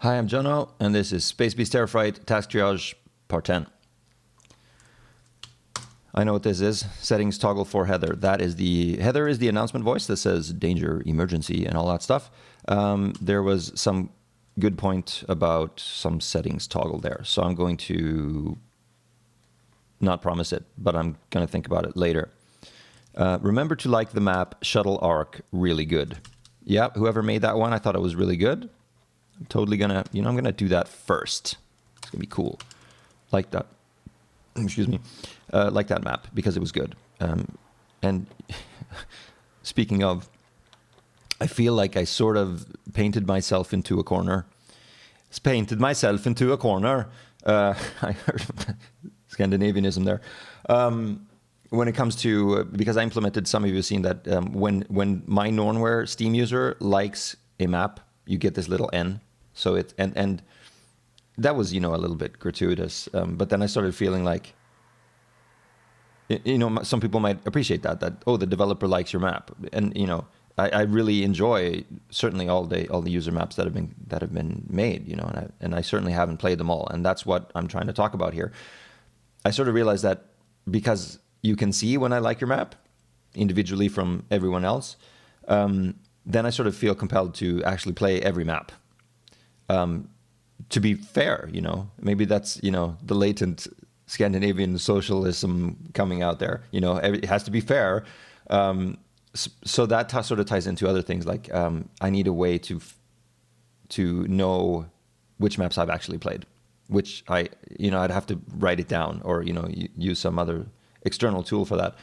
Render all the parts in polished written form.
Hi, I'm Jono, and this is Space Beast Terror Fright, Task Triage, Part 10. I know what this is. Settings toggle for Heather. Heather is the announcement voice that says danger, emergency, and all that stuff. There was some good point about some settings toggle there, so I'm going to not promise it, but I'm going to think about it later. Remember to like the map Shuttle Arc, really good. Yeah, whoever made that one, I thought it was really good. I'm totally gonna, I'm gonna do that first. It's gonna be cool. Like that. Excuse me. Like that map because it was good. And speaking of, I feel like I sort of painted myself into a corner. I heard Scandinavianism there. When it comes to, because I implemented, some of you have seen that when my Nornware Steam user likes a map, you get this little N. So it, and that was, a little bit gratuitous. But then I started feeling like, some people might appreciate that, the developer likes your map. And, I really enjoy certainly all the user maps that have been made, and I certainly haven't played them all. And that's what I'm trying to talk about here. I sort of realized that because you can see when I like your map individually from everyone else, then I sort of feel compelled to actually play every map. To be fair, maybe that's, the latent Scandinavian socialism coming out there. It has to be fair. So that sort of ties into other things. Like I need a way to know which maps I've actually played, which I'd have to write it down or, use some other external tool for that.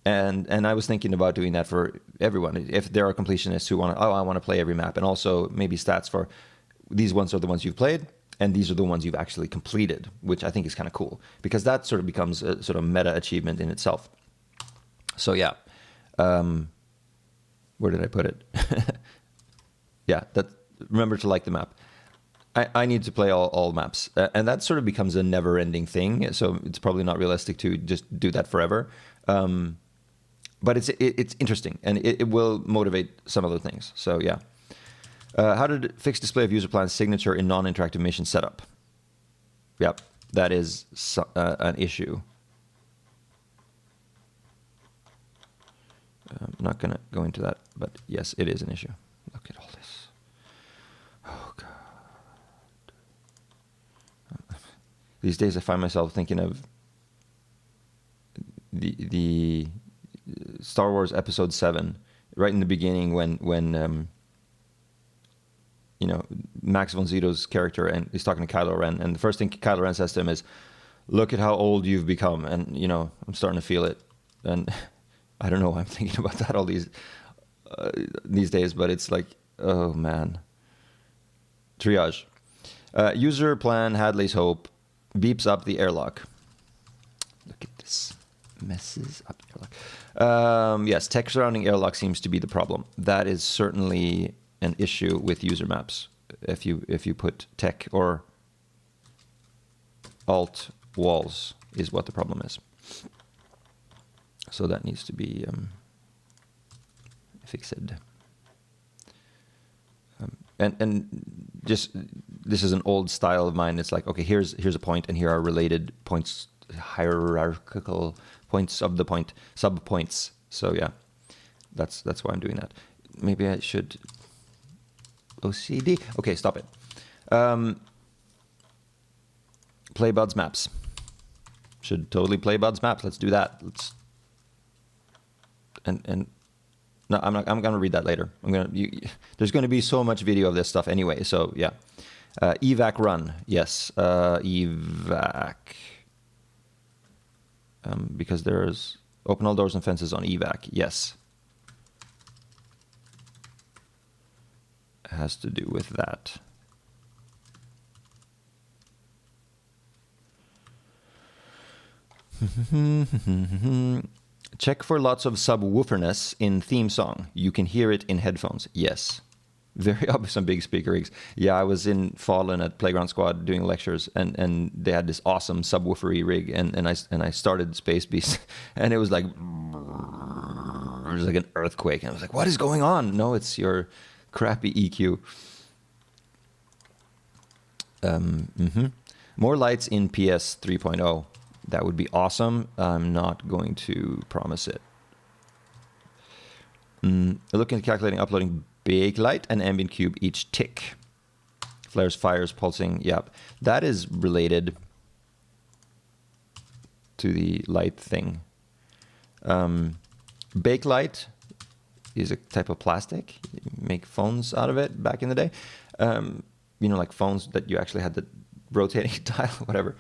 And I was thinking about doing that for everyone. If there are completionists who I want to play every map, and also maybe stats for these ones are the ones you've played, and these are the ones you've actually completed, which I think is kind of cool because that sort of becomes a sort of meta achievement in itself. So yeah, where did I put it? Yeah, remember to like the map. I need to play all maps, and that sort of becomes a never-ending thing. So it's probably not realistic to just do that forever. But it's interesting, and it will motivate some other things. So yeah. How to fix display of user plan signature in non-interactive mission setup? Yep, that is an issue. I'm not going to go into that, but yes, it is an issue. Look at all this. Oh, God. These days I find myself thinking of the Star Wars Episode 7, right in the beginning when Max von Sydow's character, and he's talking to Kylo Ren, and the first thing Kylo Ren says to him is, "Look at how old you've become," and I'm starting to feel it, and I don't know why I'm thinking about that all these days, but it's like, oh man. Triage. User plan Hadley's Hope beeps up the airlock. Look at this. Messes up the airlock. Yes, tech surrounding airlock seems to be the problem. That is certainly an issue with user maps. If you put tech or alt walls is what the problem is. So that needs to be fixed. And just, this is an old style of mine. It's like, okay, here's a point, and here are related points, hierarchical points of the point, sub points. So yeah, that's why I'm doing that. Maybe I should OCD. Okay, stop it. Play Bud's maps. Should totally play Bud's maps. Let's do that. And no, I'm gonna read that later. There's gonna be so much video of this stuff anyway. So yeah, evac run. Yes, evac. Because there's open all doors and fences on evac. Yes. Has to do with that. Check for lots of subwooferness in theme song. You can hear it in headphones. Yes. Very obvious on big speaker rigs. Yeah, I was in Fallen at Playground Squad doing lectures, and they had this awesome subwoofery rig, and I started Space Beast, and it was like an earthquake, and I was like, what is going on? No, it's your crappy EQ. More lights in PS 3.0. That would be awesome. I'm not going to promise it. Looking at calculating uploading bake light and ambient cube each tick. Flares, fires, pulsing. Yep. That is related to the light thing. Bake light is a type of plastic. You make phones out of it back in the day. Like phones that you actually had the rotating dial, whatever.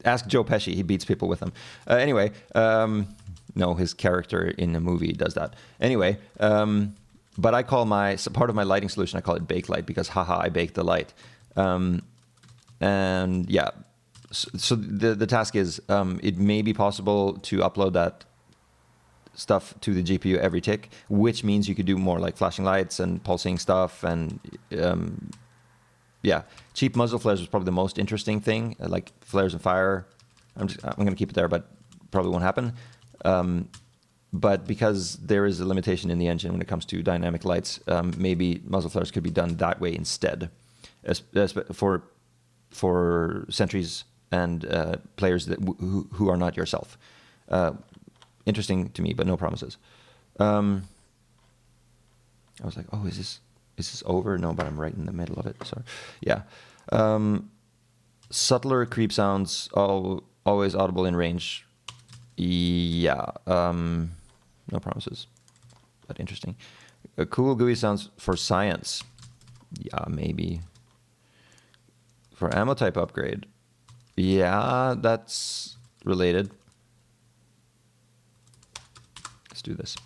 Ask Joe Pesci. He beats people with them. Anyway, no, his character in the movie does that. Anyway, but I call part of my lighting solution, I call it bake light because, haha, I baked the light. And yeah, so the task is, it may be possible to upload that stuff to the GPU every tick, which means you could do more like flashing lights and pulsing stuff. And cheap muzzle flares was probably the most interesting thing, like flares and fire. I'm going to keep it there, but probably won't happen. But because there is a limitation in the engine when it comes to dynamic lights, maybe muzzle flares could be done that way instead, for sentries and players who are not yourself. Interesting to me, but no promises. I was like, oh, is this over? No, but I'm right in the middle of it. So, yeah. Subtler creep sounds, always audible in range. Yeah. No promises, but interesting. Cool GUI sounds for science. Yeah, maybe. For ammo type upgrade. Yeah, that's related. Let's do this.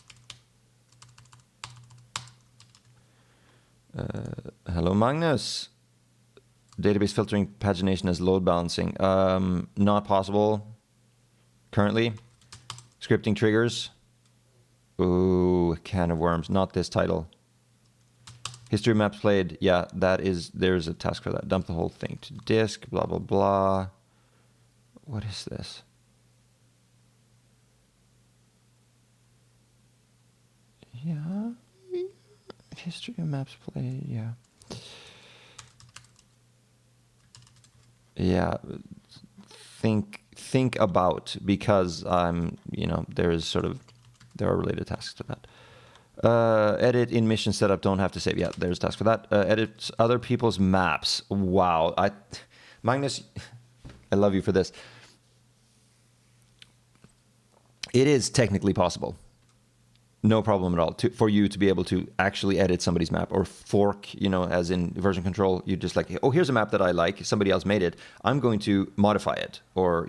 Hello, Magnus. Database filtering pagination as load balancing. Not possible currently. Scripting triggers. Ooh, can of worms. Not this title. History maps played. Yeah, there's a task for that. Dump the whole thing to disk. Blah, blah, blah. What is this? Yeah. History of maps played. Yeah. Yeah. Think about, because there are related tasks to that. Edit in mission setup, don't have to save. Yeah, there's a task for that. Edit other people's maps. Wow. Magnus, I love you for this. It is technically possible. No problem at all for you to be able to actually edit somebody's map or fork, as in version control. You just like, oh, here's a map that I like. Somebody else made it. I'm going to modify it or,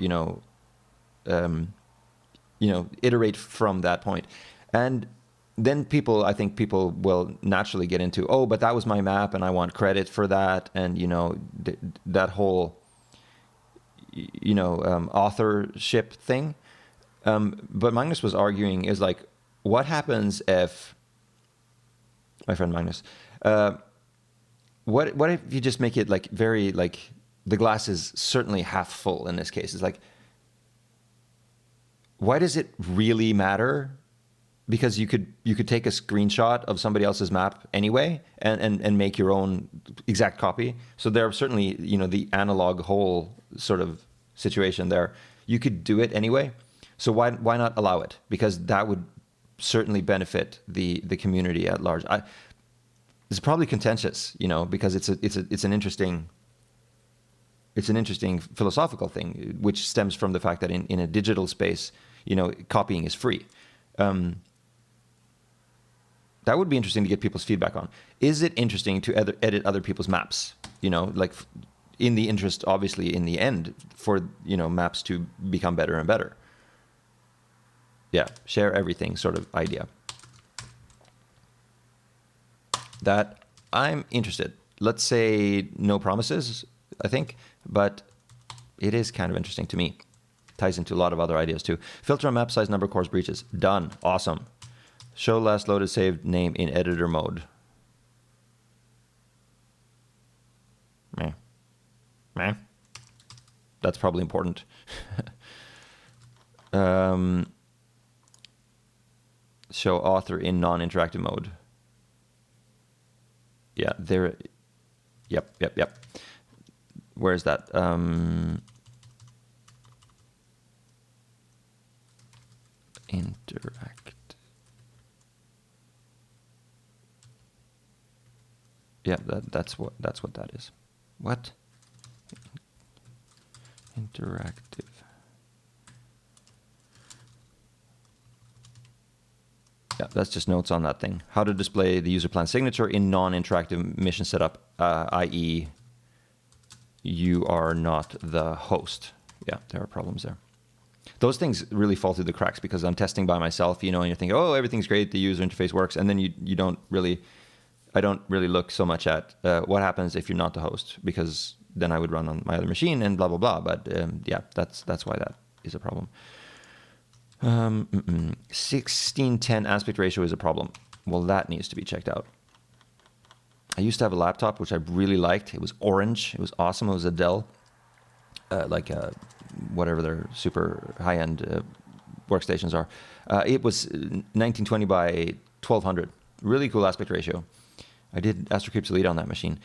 iterate from that point. And then I think people will naturally get into, oh, but that was my map and I want credit for that. And, that whole, authorship thing. But Magnus was arguing is like, what happens if, my friend Magnus, what if you just make it like very, like the glass is certainly half full in this case? It's like, why does it really matter? Because you could take a screenshot of somebody else's map anyway and make your own exact copy. So there are certainly, the analog whole sort of situation there. You could do it anyway. So why not allow it? Because that would certainly benefit the community at large. It's probably contentious, because it's an interesting philosophical thing, which stems from the fact that in a digital space, copying is free. That would be interesting to get people's feedback on. Is it interesting to edit other people's maps? Like in the interest, obviously, in the end, for maps to become better and better. Yeah, share everything sort of idea. That I'm interested. Let's say no promises, I think, but it is kind of interesting to me. Ties into a lot of other ideas too. Filter on map size, number, course breaches. Done. Awesome. Show last loaded saved name in editor mode. Meh. That's probably important. Show author in non-interactive mode. Yeah, there. Yep. Where is that? Interact. Yeah, that's what that is. What? Interactive. Yeah, that's just notes on that thing. How to display the user plan signature in non-interactive mission setup, i.e. you are not the host. Yeah, there are problems there. Those things really fall through the cracks because I'm testing by myself, and you're thinking, oh, everything's great, the user interface works, and then you don't really, I don't really look so much at what happens if you're not the host, because then I would run on my other machine and blah, blah, blah. But yeah, that's why that is a problem. 16:10 aspect ratio is a problem. Well, that needs to be checked out. I used to have a laptop which I really liked. It was orange. It was awesome. It was a Dell, whatever their super high-end workstations are. It was 1920 by 1200. Really cool aspect ratio. I did Astro Creeps Elite on that machine.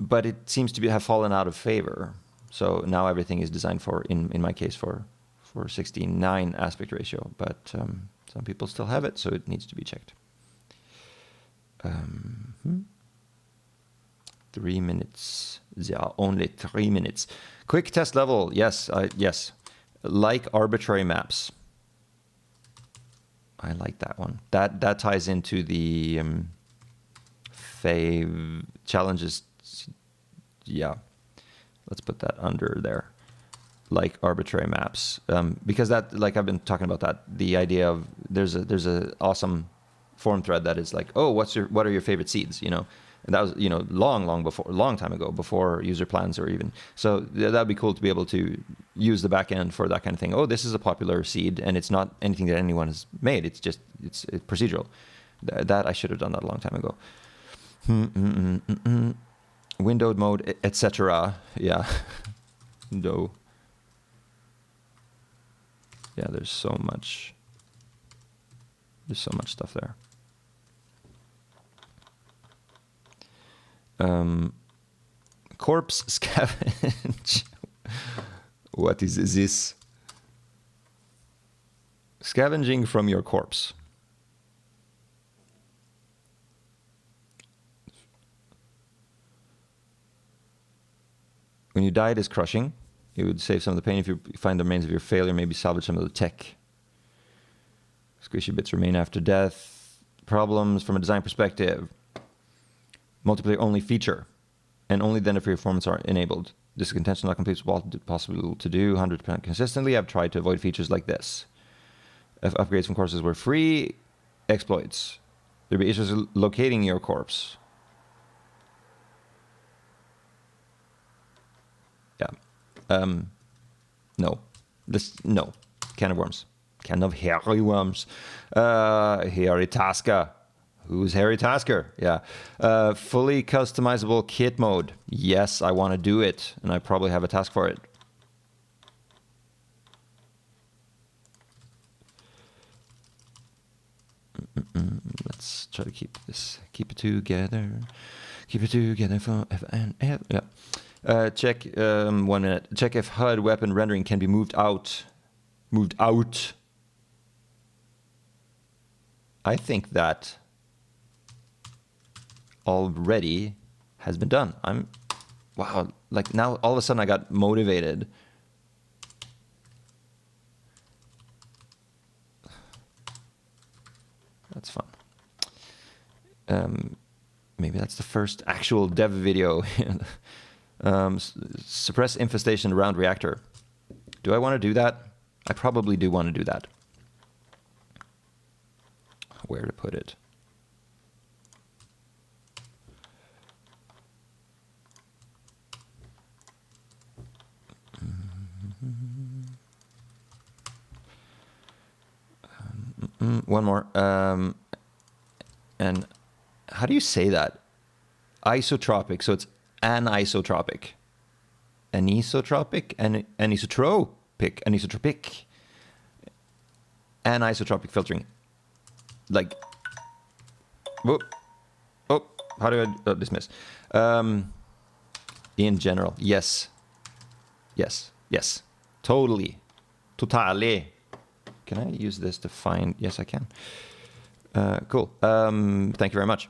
But it seems to have fallen out of favor. So now everything is designed for, in my case, for 16:9 aspect ratio. But some people still have it, so it needs to be checked. 3 minutes. Yeah, only 3 minutes. Quick test level. Yes, yes. Like arbitrary maps. I like that one. That ties into the fave challenges. Yeah, let's put that under there. Like arbitrary maps, because that, like I've been talking about that. The idea of there's a awesome forum thread that is like, oh, what are your favorite seeds? And that was long time ago, before user plans or even. So that'd be cool to be able to use the back end for that kind of thing. Oh, this is a popular seed, and it's not anything that anyone has made. It's just it's procedural. That I should have done that a long time ago. Windowed mode, etc. Yeah, no. Yeah, there's so much stuff there. Corpse scavenge. What is this? Scavenging from your corpse. When you die, it is crushing. It would save some of the pain if you find the remains of your failure, maybe salvage some of the tech. Squishy bits remain after death. Problems from a design perspective. Multiplayer only feature, and only then if your performance are enabled. This is contention not complete possible to do 100% consistently. I've tried to avoid features like this. If upgrades from corpses were free, exploits. There'd be issues locating your corpse. Yeah. No. No. Can of worms. Can of hairy worms. Hairy Tasker. Who's Harry Tasker? Yeah. Fully customizable kit mode. Yes, I want to do it, and I probably have a task for it. Let's try to keep it together. Keep it together forever and ever. Yeah. Check 1 minute. Check if HUD weapon rendering can be moved out. Moved out. I think that already has been done. Wow, like now all of a sudden I got motivated. That's fun. Maybe that's the first actual dev video. Suppress infestation around reactor. Do I want to do that? I probably do want to do that. Where to put it? One more. And how do you say that? Isotropic. So it's anisotropic. Anisotropic? Anisotropic. Anisotropic. Anisotropic filtering. Like, how do I dismiss? In general, yes. Yes. Totally. Totally. Can I use this to find? Yes, I can. Cool. Thank you very much.